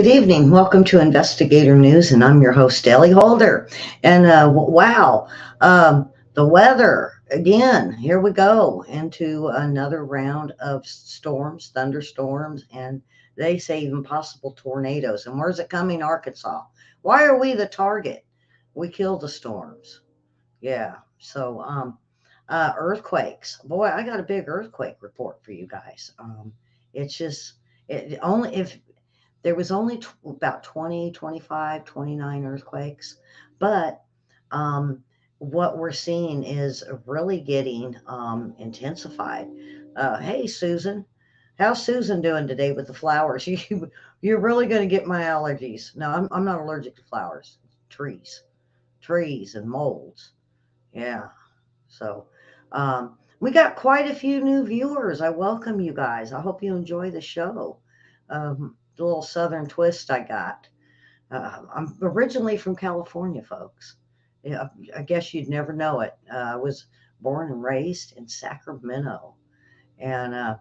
Good evening. Welcome to Investigator News, and I'm your host, Ellie Holder. And wow, the weather again. Here we go into another round of storms, thunderstorms, and they say even possible tornadoes. And where's it coming? Arkansas. Why are we the target? We kill the storms. Yeah. Earthquakes. Boy, I got a big earthquake report for you guys. It's just it only if there was only about 20, 25, 29 earthquakes, but um, what we're seeing is really getting intensified. Hey, Susan, how's Susan doing today with the flowers? You're really going to get my allergies. No, I'm not allergic to flowers, trees, trees and molds. Yeah. So we got quite a few new viewers. I welcome you guys. I hope you enjoy the show. The little southern twist I got. I'm originally from California, folks. Yeah, I guess you'd never know it. I was born and raised in Sacramento, and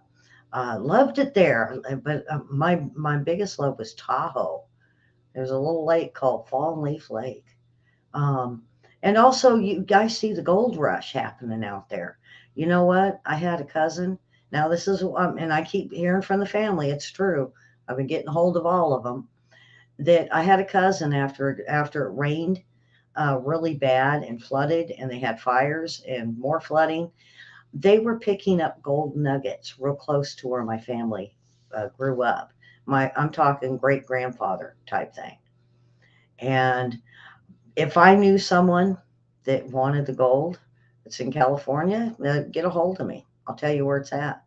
loved it there. But my biggest love was Tahoe. There's a little lake called Fallen Leaf Lake. Um, and also, you guys see the gold rush happening out there. You know what? I had a cousin. Now, this is, and I keep hearing from the family, it's true. I've been getting hold of all of them. That I had a cousin after it rained really bad and flooded, and they had fires and more flooding. They were picking up gold nuggets real close to where my family grew up. I'm talking great grandfather type thing. And if I knew someone that wanted the gold that's in California, get a hold of me. I'll tell you where it's at.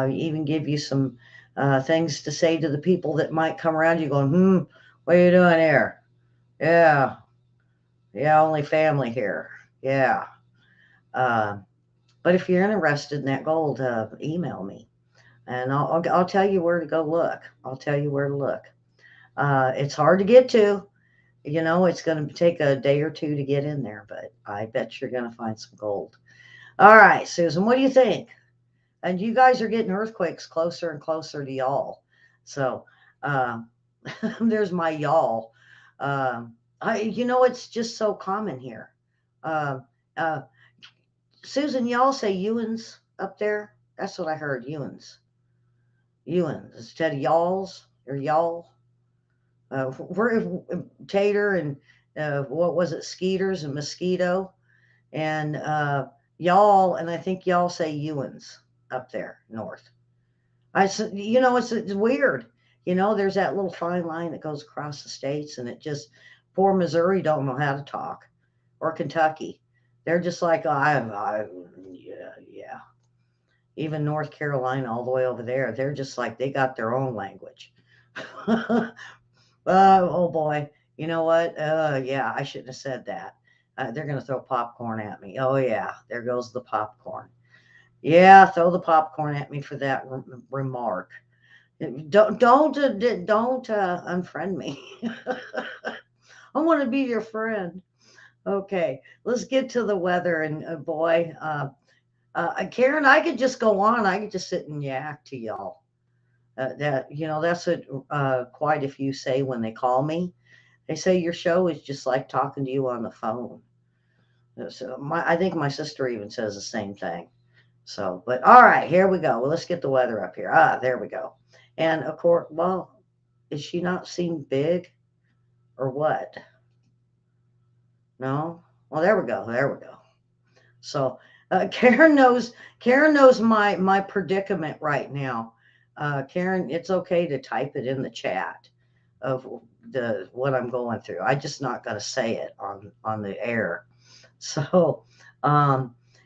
Even give you some things to say to the people that might come around you going, what are you doing here? Yeah, yeah, only family here. Yeah. Uh, but if you're interested in that gold, email me and I'll tell you where to go look. I'll tell you where to look. It's hard to get to. It's going to take a day or two to get in there, but I bet you're going to find some gold. All right, Susan, what do you think? And you guys are getting earthquakes closer and closer to y'all. So uh, there's my y'all. It's just so common here. Uh, uh, Susan, y'all say Ewans up there? That's what I heard, Ewans. Ewans instead of y'alls or y'all. We're Tater and what was it, Skeeters and Mosquito and y'all, and I think y'all say Ewans up there north. It's weird. There's that little fine line that goes across the states, and it just poor Missouri don't know how to talk, or Kentucky. They're just like yeah, yeah. Even North Carolina, all the way over there, they're just like they got their own language. Oh boy. You know what? Yeah, I shouldn't have said that. They're going to throw popcorn at me. Oh yeah, there goes the popcorn. Yeah, throw the popcorn at me for that remark. Don't unfriend me. I want to be your friend. Okay, let's get to the weather. And boy, Karen, I could just go on. I could just sit and yak to y'all. That's what quite a few say when they call me. They say your show is just like talking to you on the phone. So I think my sister even says the same thing. So, but all right, here we go. Well, let's get the weather up here. There we go. And of course, well, is she not seen big or what? No. Well, there we go. There we go. So Karen knows. Karen knows my predicament right now. Karen, it's okay to type it in the chat of the what I'm going through. I just not going to say it on the air. So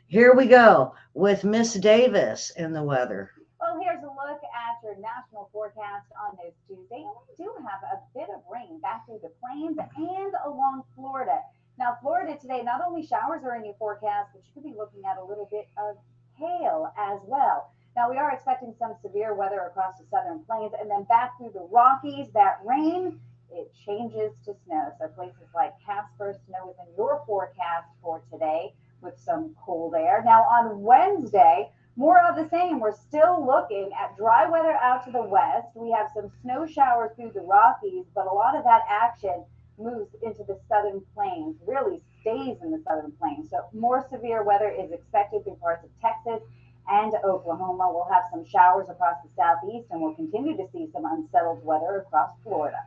here we go with Miss Davis in the weather. Well, here's a look at your national forecast on this Tuesday. And we do have a bit of rain back through the plains and along Florida. Now, Florida today, not only showers are in your forecast, but you could be looking at a little bit of hail as well. Now, we are expecting some severe weather across the southern plains and then back through the Rockies. That rain, it changes to snow. So places like Casper, snow is in your forecast for today with some cold air. Now, on Wednesday, More of the same. We're still looking at dry weather out to the west. We have some snow showers through the Rockies, but a lot of that action moves into the southern plains, really stays in the southern plains. So more severe weather is expected through parts of Texas and Oklahoma. We'll have some showers across the southeast, and we'll continue to see some unsettled weather across Florida.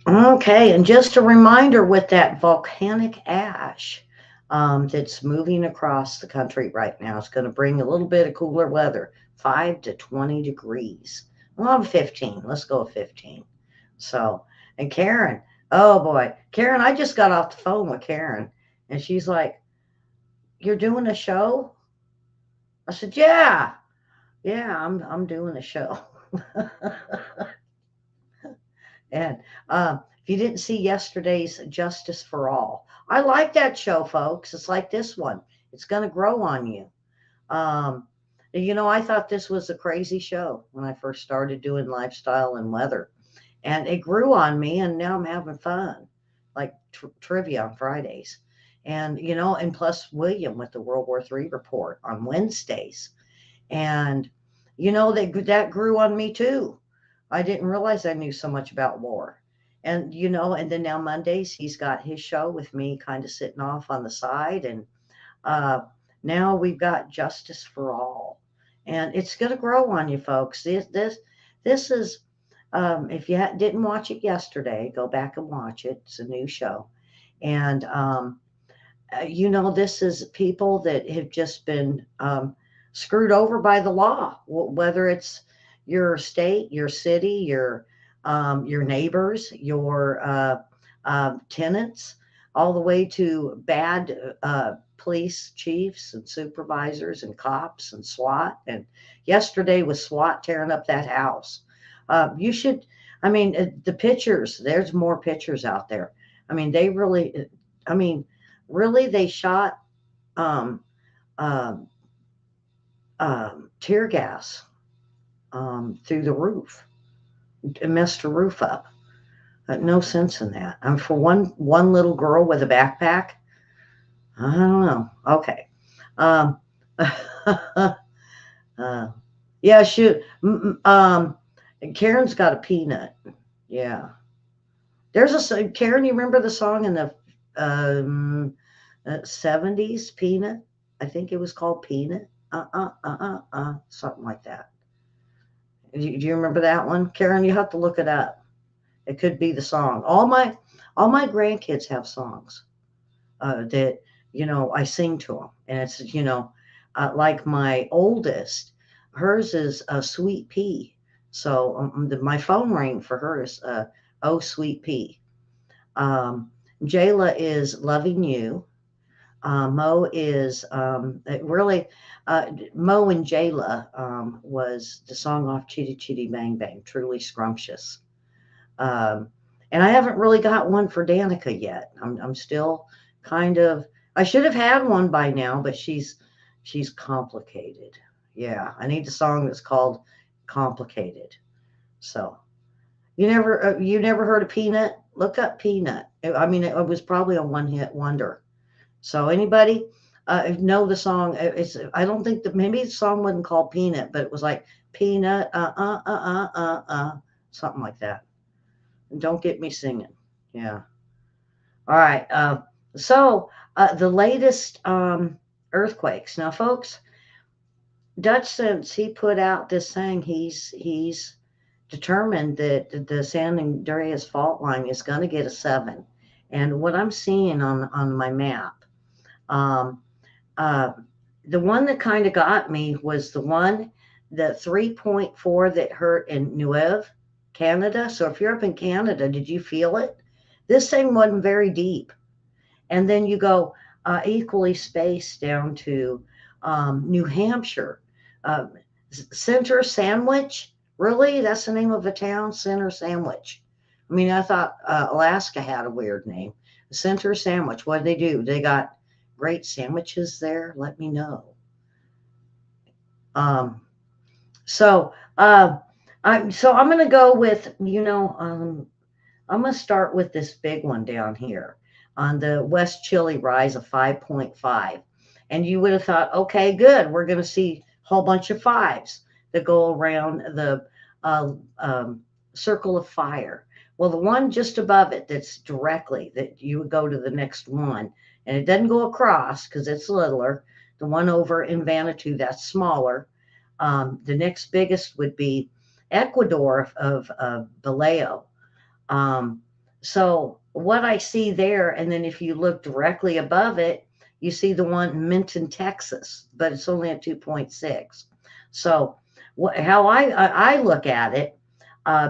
Okay, and just a reminder with that volcanic ash that's moving across the country right now, it's going to bring a little bit of cooler weather, 5 to 20 degrees. Well, 15. Let's go with 15. So, and Karen, oh boy, Karen, I just got off the phone with Karen, and she's like, "You're doing a show?" I said, "Yeah, yeah, I'm doing a show." And if you didn't see yesterday's Justice for All, I like that show, folks. It's like this one. It's going to grow on you. Um, I thought this was a crazy show when I first started doing lifestyle and weather, and it grew on me. And now I'm having fun, like trivia on Fridays, and plus William with the World War III report on Wednesdays, and that grew on me too. I didn't realize I knew so much about war. And then now Mondays, he's got his show with me kind of sitting off on the side. And uh, now we've got Justice for All. And it's going to grow on you, folks. This is, if you didn't watch it yesterday, go back and watch it. It's a new show. And this is people that have just been screwed over by the law, whether it's your state, your city, your neighbors, your tenants, all the way to bad police chiefs and supervisors and cops and SWAT. And yesterday was SWAT tearing up that house. You should, I mean, the pictures, there's more pictures out there. I mean, I mean, really, they shot um, um, tear gas through the roof and messed the roof up. No sense in that. For one little girl with a backpack, I don't know. Okay. Um, uh, yeah, shoot. Karen's got a peanut. Yeah. Karen, you remember the song in the um, 70s, Peanut? I think it was called Peanut. Something like that. Do you remember that one? Karen, you have to look it up. It could be the song. All my grandkids have songs that I sing to them, and it's like my oldest, hers is a Sweet Pea. So my phone ring for her is Oh Sweet Pea. Jayla is Loving You. Mo is really Mo and Jayla was the song off Chitty Chitty Bang Bang, Truly Scrumptious. Um, and I haven't really got one for Danica yet. I'm still kind of. I should have had one by now, but she's complicated. Yeah, I need a song that's called Complicated. So you never heard of Peanut? Look up Peanut. I mean, it was probably a one hit wonder. So anybody know the song? It's I don't think that maybe the song wasn't called Peanut, but it was like Peanut, something like that. Don't get me singing. Yeah. All right. The latest earthquakes. Now, folks, Dutch, since he put out this saying, he's determined that the San Andreas fault line is going to get a 7. And what I'm seeing on my map, um, uh, the one that kind of got me was the 3.4 that hurt in Neuve, Canada. So if you're up in Canada, did you feel it? This thing wasn't very deep. And then you go equally spaced down to New Hampshire. Uh, Center Sandwich? Really? That's the name of a town? Center Sandwich. I mean, I thought Alaska had a weird name. Center Sandwich. What do they do? They got great sandwiches there? Let me know. Um, so, I'm going to go with, I'm going to start with this big one down here on the West Chili rise of 5.5. And you would have thought, okay, good, we're going to see a whole bunch of fives that go around the uh, um, circle of fire. Well, the one just above it, that's directly, that you would go to the next one, and it doesn't go across because it's littler. The one over in Vanuatu, that's smaller. The next biggest would be Ecuador of Vallejo. Um, so what I see there, and then if you look directly above it, you see the one in Minton, Texas, but it's only at 2.6. So how I look at it,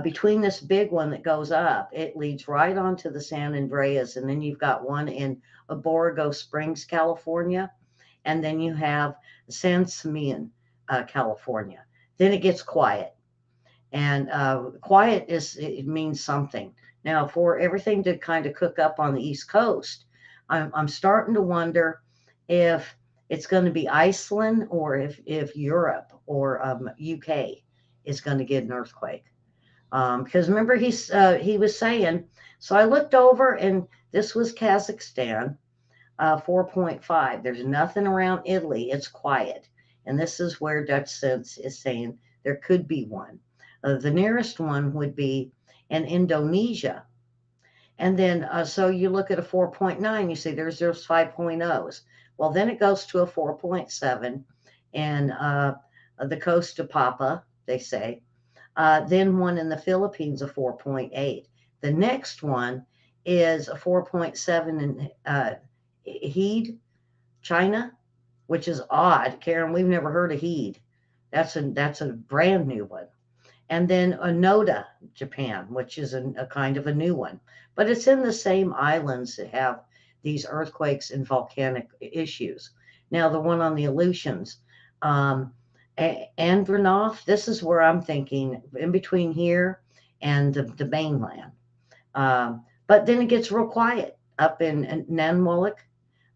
between this big one that goes up, it leads right onto the San Andreas, and then you've got one in Borrego Springs, California, and then you have San Simeon, California. Then it gets quiet, and quiet is, it means something. Now, for everything to kind of cook up on the East Coast, I'm starting to wonder if it's going to be Iceland, or if Europe or UK is going to get an earthquake. Because remember, he was saying, so I looked over, and this was Kazakhstan, 4.5. There's nothing around Italy. It's quiet. And this is where Dutch Sense is saying there could be one. The nearest one would be in Indonesia. And then, so you look at a 4.9, you see there's 5.0s. Well, then it goes to a 4.7 and the coast of Papa, they say. Then one in the Philippines, a 4.8. The next one is a 4.7 in Heed, China, which is odd. Karen, we've never heard of Heed. That's a brand new one. And then Onoda, Japan, which is a kind of a new one. But it's in the same islands that have these earthquakes and volcanic issues. Now, the one on the Aleutians, um, Andronov, this is where I'm thinking, in between here and the mainland. But then it gets real quiet up in Nanwalek,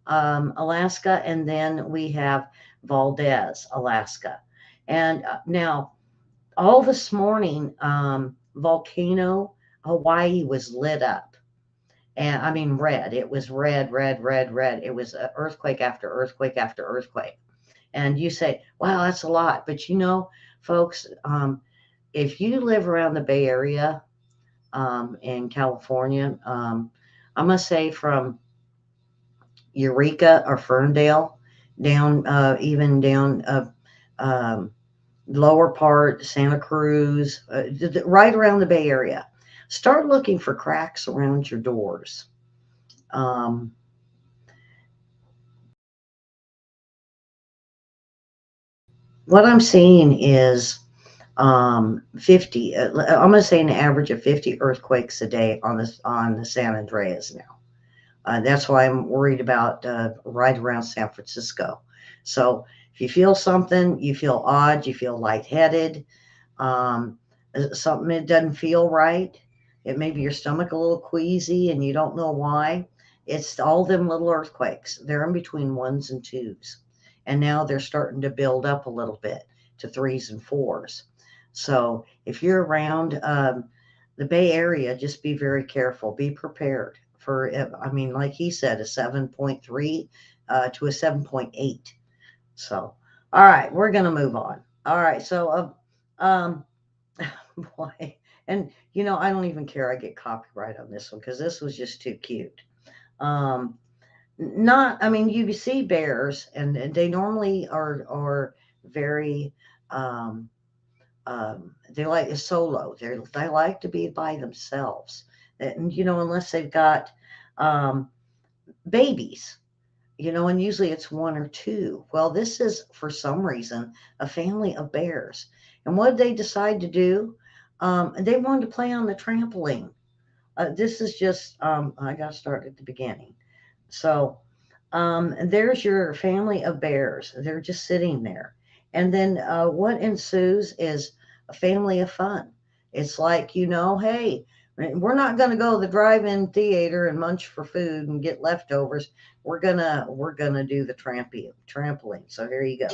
Alaska, and then we have Valdez, Alaska. And now, all this morning, volcano Hawaii was lit up. And I mean, red. It was red, red, red, red. It was earthquake after earthquake after earthquake. And you say, wow, that's a lot. But folks, if you live around the Bay Area, in California, I must say from Eureka or Ferndale down, even down um, lower part, Santa Cruz, right around the Bay Area. Start looking for cracks around your doors. Um, what I'm seeing is 50. I'm going to say an average of 50 earthquakes a day on the San Andreas now. That's why I'm worried about right around San Francisco. So if you feel something, you feel odd, you feel lightheaded, um, something that doesn't feel right. It may be your stomach a little queasy and you don't know why. It's all them little earthquakes. They're in between ones and twos. And now they're starting to build up a little bit to threes and fours. So if you're around the Bay Area, just be very careful. Be prepared for, I mean, like he said, a 7.3 to a 7.8. So, all right, we're going to move on. All right. So, boy, and I don't even care I get copyright on this one because this was just too cute. Um, not, I mean, you see bears, and they normally are very, um, they like a solo. They like to be by themselves, and unless they've got um, babies. And usually it's one or two. Well, this is, for some reason, a family of bears. And what did they decide to do? They wanted to play on the trampoline. This is just, I got to start at the beginning. So there's your family of bears. They're just sitting there. And then what ensues is a family of fun. It's like, hey, we're not going to go to the drive-in theater and munch for food and get leftovers. We're gonna do the trampoline. So here you go.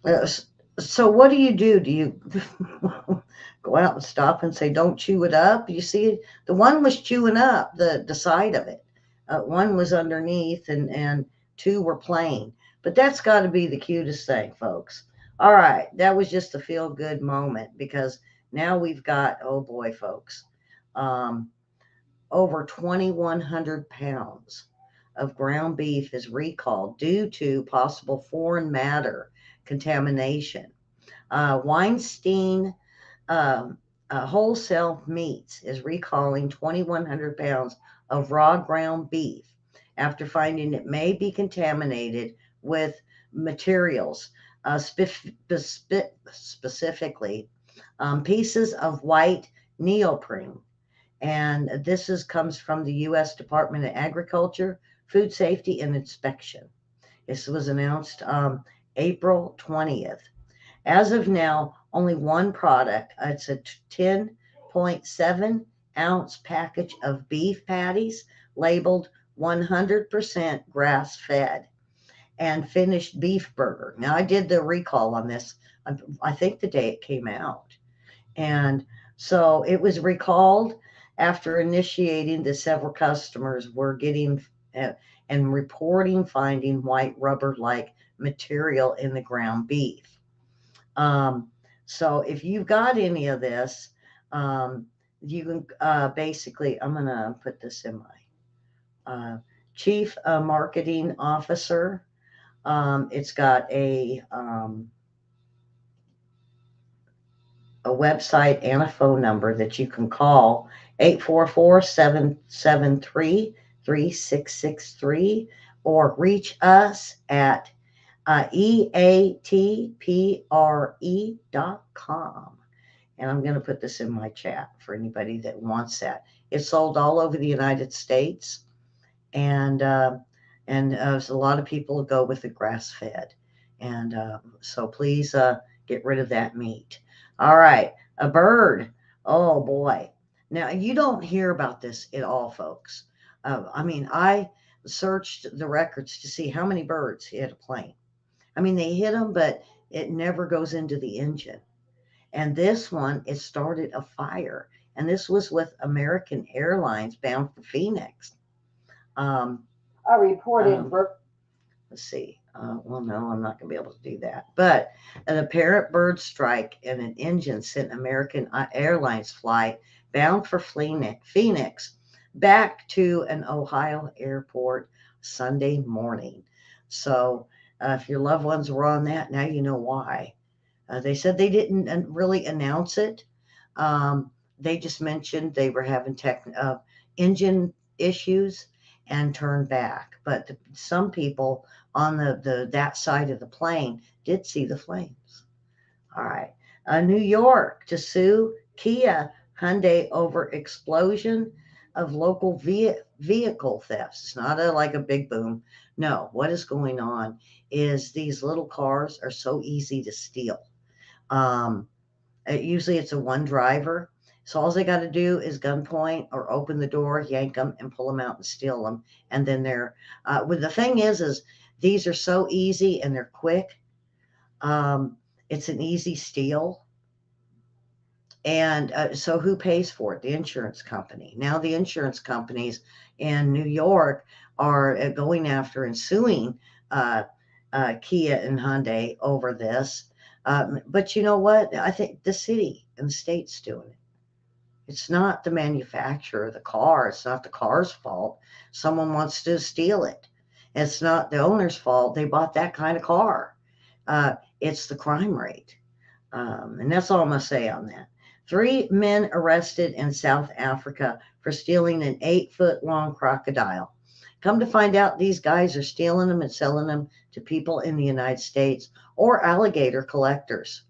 Uh, so what do you do? Do you go out and stop and say, "Don't chew it up"? You see, the one was chewing up the side of it. One was underneath, and two were playing. But that's got to be the cutest thing, folks. All right, that was just a feel good moment because now we've got, oh boy, folks, um, over 2,100 pounds of ground beef is recalled due to possible foreign matter contamination. Weinstein um, Wholesale Meats is recalling 2,100 pounds of raw ground beef after finding it may be contaminated with materials, specifically pieces of white neoprene. And this comes from the U.S. Department of Agriculture, Food Safety, and Inspection. This was announced April 20th. As of now, only one product, it's a 10.7-ounce package of beef patties labeled 100% grass fed and finished beef burger. Now, I did the recall on this, I think the day it came out. And so it was recalled after initiating the several customers were getting uh, and reporting finding white rubber like material in the ground beef. Um, so if you've got any of this, um, you can basically, I'm going to put this in my chief marketing officer. It's got a website and a phone number that you can call 844-773-3663 or reach us at eatpre.com. And I'm going to put this in my chat for anybody that wants that. It's sold all over the United States, and so a lot of people go with the grass fed, and so please get rid of that meat. All right, a bird. Oh boy, now you don't hear about this at all, folks. I mean, I searched the records to see how many birds hit a plane. I mean, they hit them, but it never goes into the engine. And this one, it started a fire. And this was with American Airlines bound for Phoenix. Um, A report in um, let's see. Well, no, I'm not going to be able to do that. But an apparent bird strike and an engine sent American Airlines flight bound for Phoenix back to an Ohio airport Sunday morning. So if your loved ones were on that, now you know why. They said they didn't really announce it. Um, they just mentioned they were having engine issues and turned back. But some people on the that side of the plane did see the flames. All right. New York to sue Kia Hyundai over explosion of local vehicle thefts. It's not like a big boom. No, what is going on is these little cars are so easy to steal. Um, Usually it's a one driver. So all they got to do is gunpoint or open the door, yank them, and pull them out and steal them. And then they're. Well, the thing is these are so easy and they're quick. Um, it's an easy steal. And so who pays for it? The insurance company. Now the insurance companies in New York are going after and suing uh, Kia and Hyundai over this. But you know what? I think the city and the state's doing it. It's not the manufacturer of the car. It's not the car's fault. Someone wants to steal it. It's not the owner's fault. They bought that kind of car. Uh, it's the crime rate. And that's all I'm going to say on that. Three men arrested in South Africa for stealing an 8-foot long crocodile. Come to find out, these guys are stealing them and selling them to people in the United States or alligator collectors.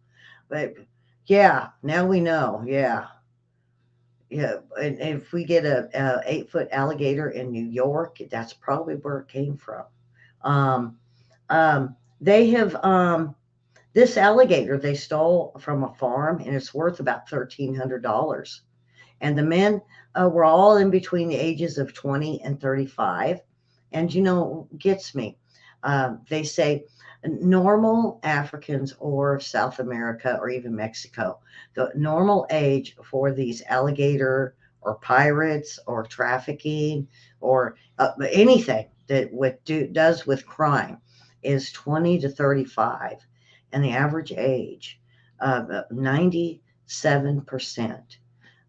But yeah, now we know. Yeah. Yeah. And if we get a 8-foot alligator in New York, that's probably where it came from. Um, they have this alligator they stole from a farm and it's worth about $1,300. And the men were all in between the ages of 20 and 35. And you know, gets me. They say Normal Africans or South America or even Mexico, the normal age for these alligator or pirates or trafficking or anything that does with crime is 20 to 35, and the average age of 97%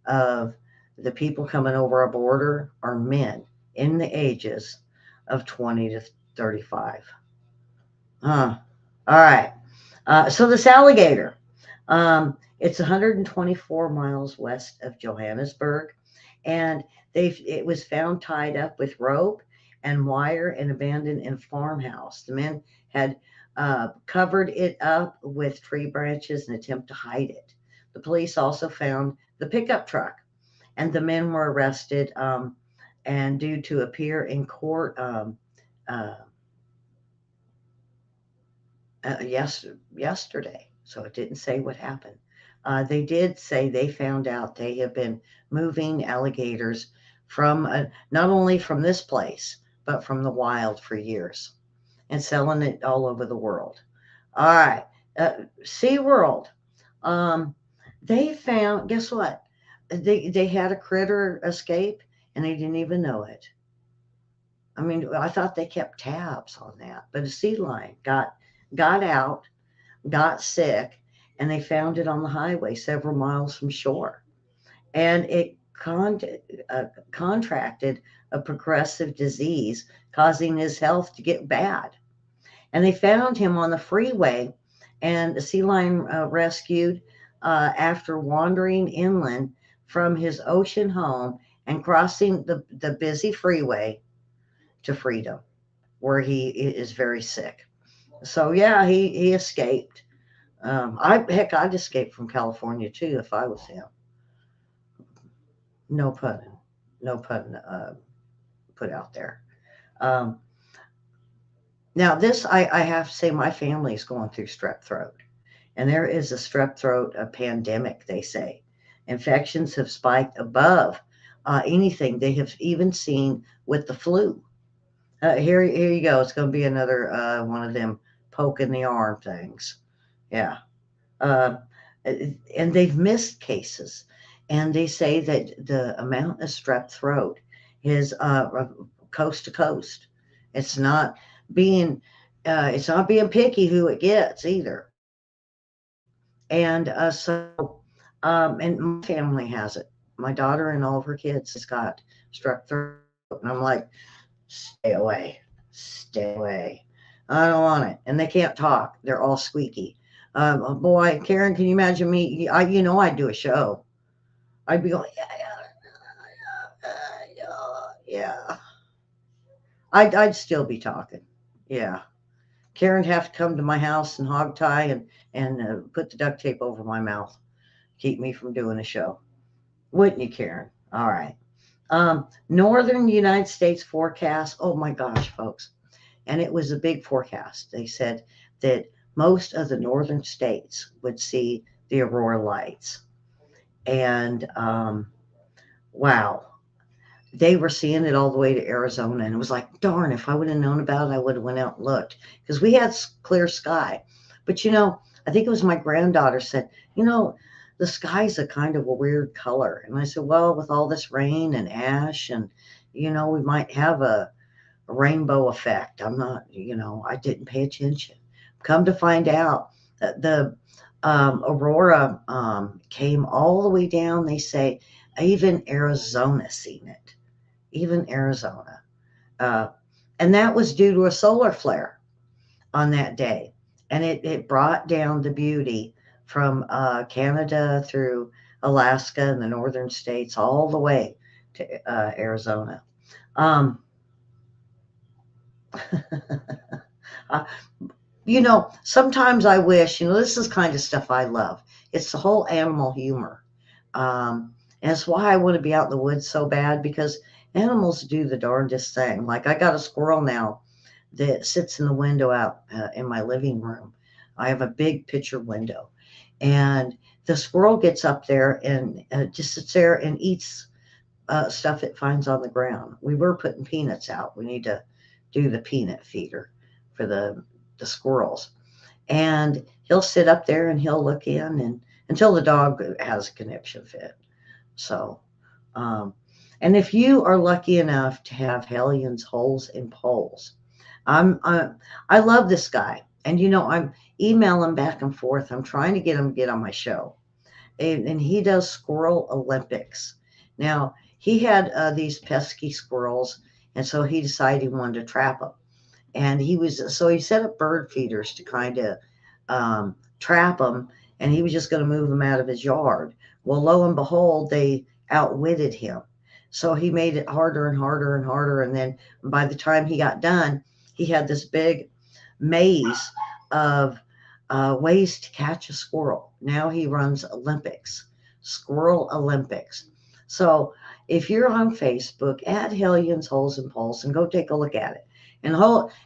of the people coming over a border are men in the ages of 20 to 35. Huh. All right. So this alligator, it's 124 miles west of Johannesburg, and it was found tied up with rope and wire and abandoned in a farmhouse. The men had covered it up with tree branches in an attempt to hide it. The police also found the pickup truck, and the men were arrested and due to appear in court uh, yesterday, so it didn't say what happened. They did say they found out they have been moving alligators from not only from this place, but from the wild for years and selling it all over the world. All right. SeaWorld. Um, they found, guess what? They had a critter escape and they didn't even know it. I mean, I thought they kept tabs on that, but a sea lion got out, got sick, and they found it on the highway several miles from shore. And it contracted a progressive disease, causing his health to get bad. And they found him on the freeway, and the sea lion rescued after wandering inland from his ocean home and crossing the busy freeway to freedom, where he is very sick. So yeah, he escaped. I'd escape from California too if I was him. No pun, no pun put out there. Um, Now this, I have to say, my family is going through strep throat, and there is a strep throat a pandemic. They say infections have spiked above anything they have even seen with the flu. Here you go. It's going to be another one of them poke in the arm things. Yeah. Uh, and they've missed cases. And they say that the amount of strep throat is coast to coast. It's not being it's not being picky who it gets either. And my family has it. My daughter and all of her kids has got strep throat, and I'm like, stay away, stay away. I don't want it. And they can't talk. They're all squeaky. Boy, Karen, can you imagine me? I'd do a show. I'd be going, yeah, yeah, yeah, yeah. I'd still be talking. Yeah. Karen have to come to my house and hog tie and put the duct tape over my mouth, keep me from doing a show. Wouldn't you, Karen? All right. Northern United States forecast. Oh my gosh, folks. And it was a big forecast. They said that most of the northern states would see the aurora lights. And wow, they were seeing it all the way to Arizona. And it was like, darn, if I would have known about it, I would have went out and looked because we had clear sky. But I think it was my granddaughter said, the sky's a kind of a weird color. And I said, well, with all this rain and ash and, we might have a rainbow effect. I'm not, I didn't pay attention. Come to find out that the aurora came all the way down. They say even Arizona seen it, even Arizona. Uh, and that was due to a solar flare on that day. And it brought down the beauty from Canada through Alaska and the northern states all the way to Arizona. Um, uh, sometimes I wish, this is kind of stuff I love. It's the whole animal humor. And it's why I want to be out in the woods so bad because animals do the darndest thing. Like I got a squirrel now that sits in the window out in my living room. I have a big picture window. And the squirrel gets up there and just sits there and eats stuff it finds on the ground. We were putting peanuts out. We need to do the peanut feeder for the the squirrels. And he'll sit up there and he'll look in and until the dog has a conniption fit. So, um, and if you are lucky enough to have Hellions, holes, and poles, I love this guy, and I'm emailing back and forth. I'm trying to get him to get on my show, and he does squirrel Olympics. Now he had these pesky squirrels, and so he decided he wanted to trap them. And he set up bird feeders to kind of trap them, and he was just going to move them out of his yard. Well, lo and behold, they outwitted him. So he made it harder and harder and harder. And then by the time he got done, he had this big maze of ways to catch a squirrel. Now he runs Olympics, Squirrel Olympics. So if you're on Facebook, add Hellions, Holes, and Poles and go take a look at it. And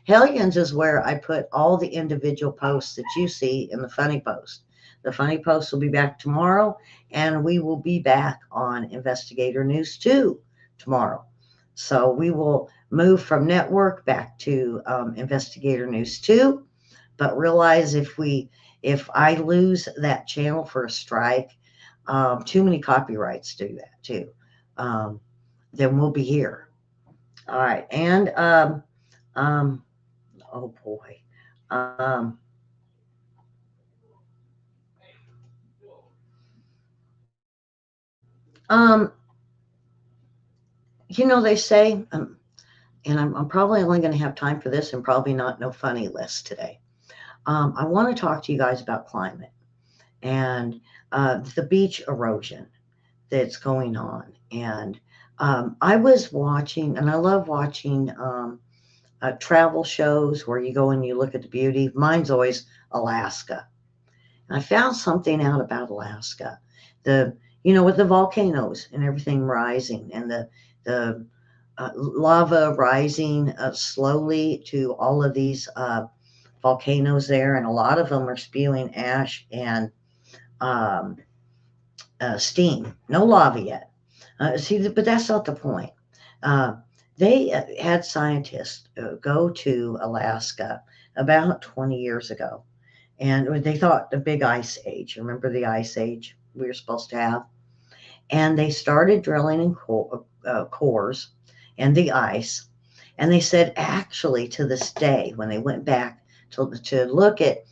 Hellions is where I put all the individual posts that you see in the funny post. The funny post will be back tomorrow, and we will be back on Investigator News 2 tomorrow. So we will move from network back to Investigator News 2. But realize if I lose that channel for a strike, too many copyrights do that too. Um, then we'll be here. All right, and um, oh boy. Um, they say, and I'm probably only going to have time for this and probably not no funny list today. I want to talk to you guys about climate and the beach erosion that's going on. And I was watching, and I love watching travel shows where you go and you look at the beauty. Mine's always Alaska. And I found something out about Alaska. With the volcanoes and everything rising and the lava rising slowly to all of these volcanoes there, and a lot of them are spewing ash and um, steam. No lava yet. See, but that's not the point. Uh, they had scientists go to Alaska about 20 years ago, and they thought the big ice age. Remember the ice age we were supposed to have? And they started drilling in cores and the ice. And they said, actually, to this day, when they went back to look at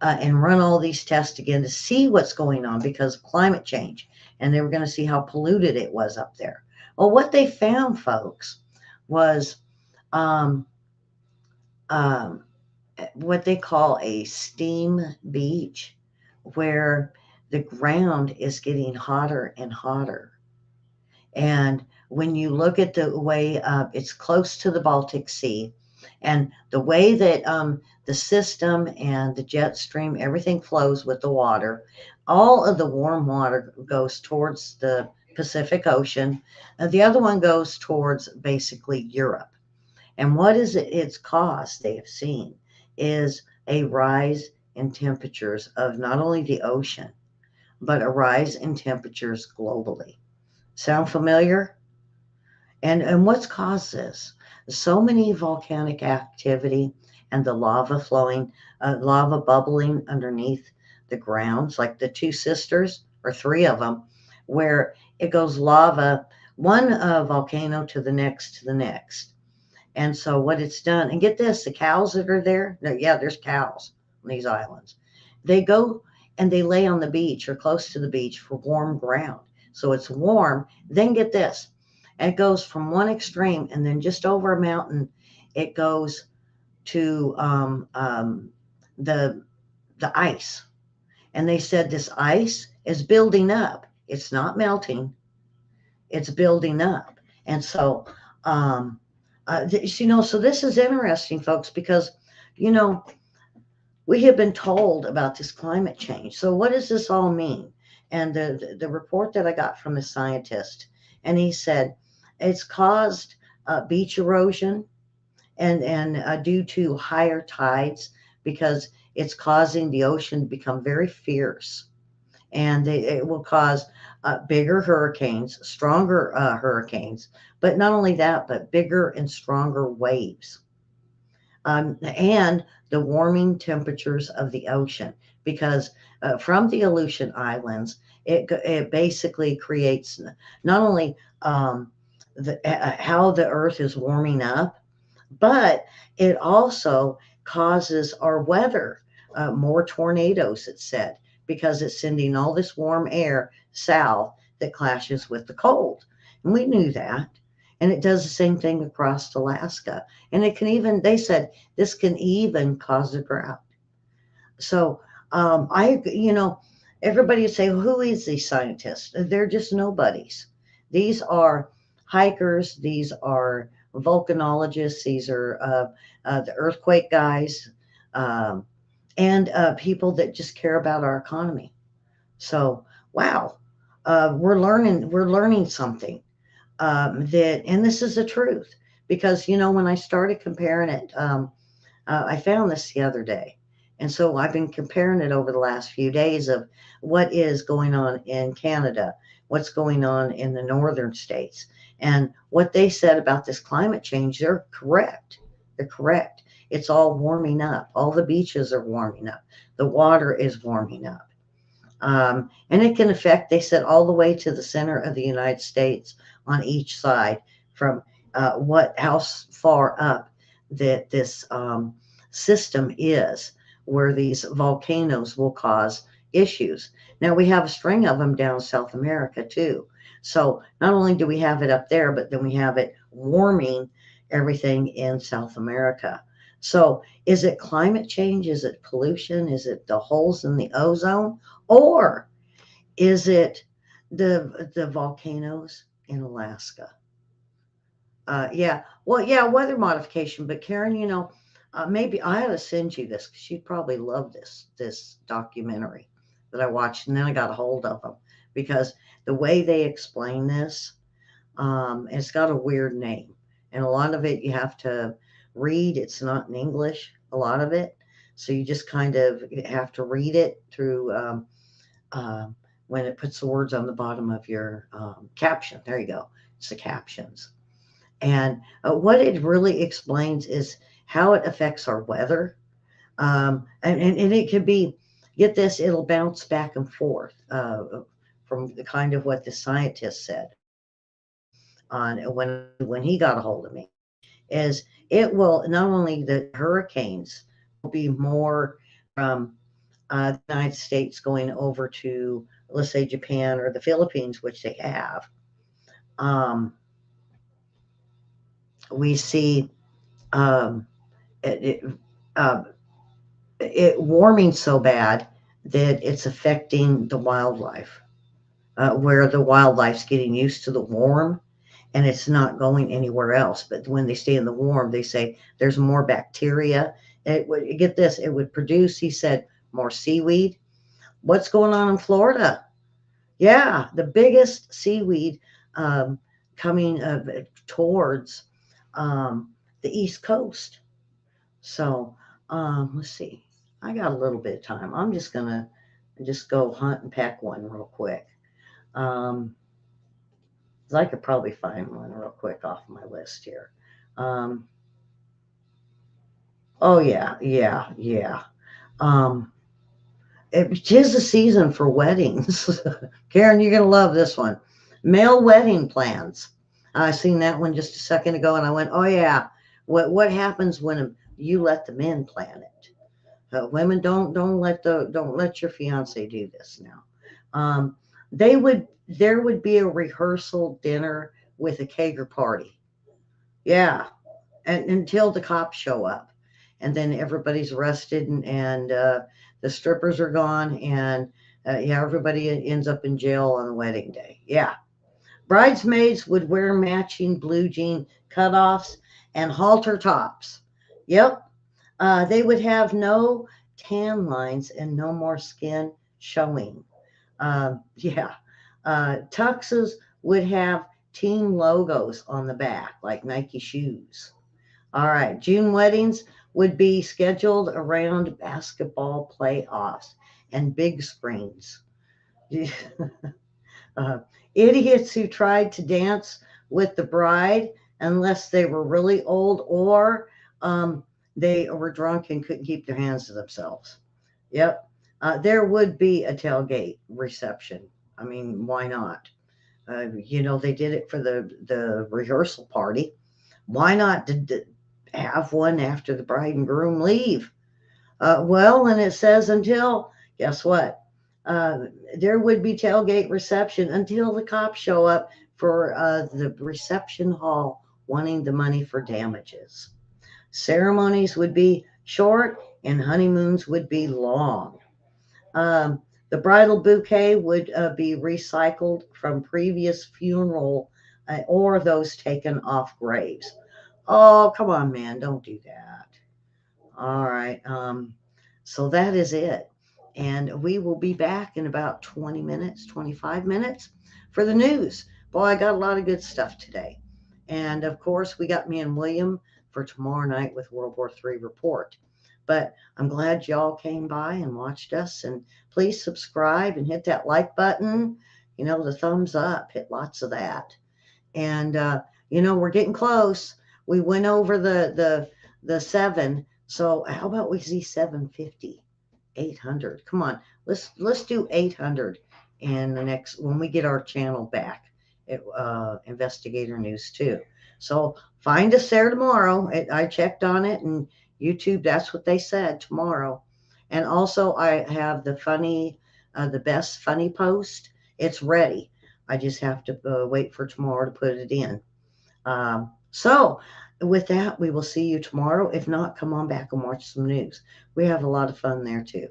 and run all these tests again to see what's going on because of climate change. And they were going to see how polluted it was up there. Well, what they found, folks, was um, um, what they call a steam beach, where the ground is getting hotter and hotter. And when you look at the way it's close to the Baltic Sea, and the way that the system and the jet stream, everything flows with the water, all of the warm water goes towards the Pacific Ocean. The other one goes towards basically Europe. And what is it's caused, they have seen, is a rise in temperatures of not only the ocean, but a rise in temperatures globally. Sound familiar? And what's caused this? So many volcanic activity and the lava flowing, lava bubbling underneath the grounds, like the Two Sisters, or three of them, where it goes lava, one volcano to the next. And so what it's done, and get this, the cows that are there, no, yeah, there's cows on these islands. They go and they lay on the beach or close to the beach for warm ground. So it's warm. Then get this, and it goes from one extreme, and then just over a mountain, it goes to the ice. And they said this ice is building up. It's not melting. It's building up. And so, so this is interesting, folks, because, you know, we have been told about this climate change. So what does this all mean? And the report that I got from a scientist, and he said it's caused beach erosion and due to higher tides because it's causing the ocean to become very fierce, and it will cause bigger hurricanes, stronger hurricanes, but not only that, but bigger and stronger waves. and the warming temperatures of the ocean. Because from the Aleutian Islands, it basically creates not only um, how the Earth is warming up, but it also causes our weather, more tornadoes, it said, because it's sending all this warm air south that clashes with the cold. And we knew that. And it does the same thing across Alaska. And it can even, they said, this can even cause a drought. So everybody would say, well, who is these scientists? They're just nobodies. These are hikers. These are volcanologists. These are the earthquake guys, um, and people that just care about our economy. So, wow, we're learning something, and this is the truth, because when I started comparing it. I found this the other day. And so I've been comparing it over the last few days of what is going on in Canada, what's going on in the northern states, and what they said about this climate change. They're correct. They're correct. It's all warming up. All the beaches are warming up. The water is warming up. And it can affect, they said, all the way to the center of the United States on each side, from how far up that this system is, where these volcanoes will cause issues. Now, we have a string of them down South America too. So not only do we have it up there, but then we have it warming everything in South America. So is it climate change? Is it pollution? Is it the holes in the ozone? Or is it the volcanoes in Alaska? Yeah, well, yeah, weather modification. But Karen, maybe I ought to send you this, because you'd probably love this documentary that I watched, and then I got a hold of them, because the way they explain this, it's got a weird name, and a lot of it you have to read. It's not in English, a lot of it, so you just kind of have to read it through. Um, when it puts the words on the bottom of your caption. There you go. It's the captions. And what it really explains is how it affects our weather. And it could be, get this, it'll bounce back and forth from the kind of what the scientist said on when he got a hold of me, is it will, not only the hurricanes will be more from the United States going over to, let's say, Japan or the Philippines, which they have. Um, we see um, it, it, uh, it warming so bad that it's affecting the wildlife, where the wildlife's getting used to the warm and it's not going anywhere else. But when they stay in the warm, they say there's more bacteria. It would, get this, it would produce, he said, more seaweed. What's going on in Florida? Yeah, the biggest seaweed um, coming towards the East Coast. So let's see. I got a little bit of time. I'm just gonna just go hunt and peck one real quick. Um, 'Cause I could probably find one real quick off my list here. Um, oh yeah, yeah, yeah. Um, it is the season for weddings. Karen, you're gonna love this one. Male wedding plans. I seen that one just a second ago, and I went, "Oh yeah, what happens when you let the men plan it? Women don't let your fiance do this now." There would be a rehearsal dinner with a kegger party. Yeah, and until the cops show up, and then everybody's arrested, and the strippers are gone, and yeah, everybody ends up in jail on the wedding day. Yeah, bridesmaids would wear matching blue jean cutoffs and halter tops. Yep, they would have no tan lines and no more skin showing. Yeah, tuxes would have team logos on the back, like Nike shoes. All right. June weddings would be scheduled around basketball playoffs and big screens. uh, Idiots who tried to dance with the bride, unless they were really old or um, They were drunk and couldn't keep their hands to themselves. Yep. There would be a tailgate reception. I mean, why not? They did it for the rehearsal party. Why not have one after the bride and groom leave? Well, and it says until, guess what? Uh, there would be tailgate reception until the cops show up for the reception hall wanting the money for damages. Ceremonies would be short and honeymoons would be long. Um, the bridal bouquet would be recycled from previous funeral or those taken off graves. Oh, come on, man, don't do that. All right. So that is it. And we will be back in about 20 minutes, 25 minutes for the news. Boy, I got a lot of good stuff today. And of course, we got me and William for tomorrow night with World War III report. But I'm glad y'all came by and watched us. And please subscribe and hit that like button, the thumbs up, hit lots of that. And we're getting close. We went over the seven. So how about we see 750, 800? Come on, let's do 800. And the next when we get our channel back at Investigator News 2. So find us there tomorrow. I checked on it and YouTube. That's what they said tomorrow. And also I have the best funny post. It's ready. I just have to wait for tomorrow to put it in. So, with that, we will see you tomorrow. If not, come on back and watch some news. We have a lot of fun there too.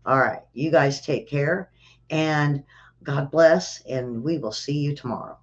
All right. You guys take care and God bless, and we will see you tomorrow.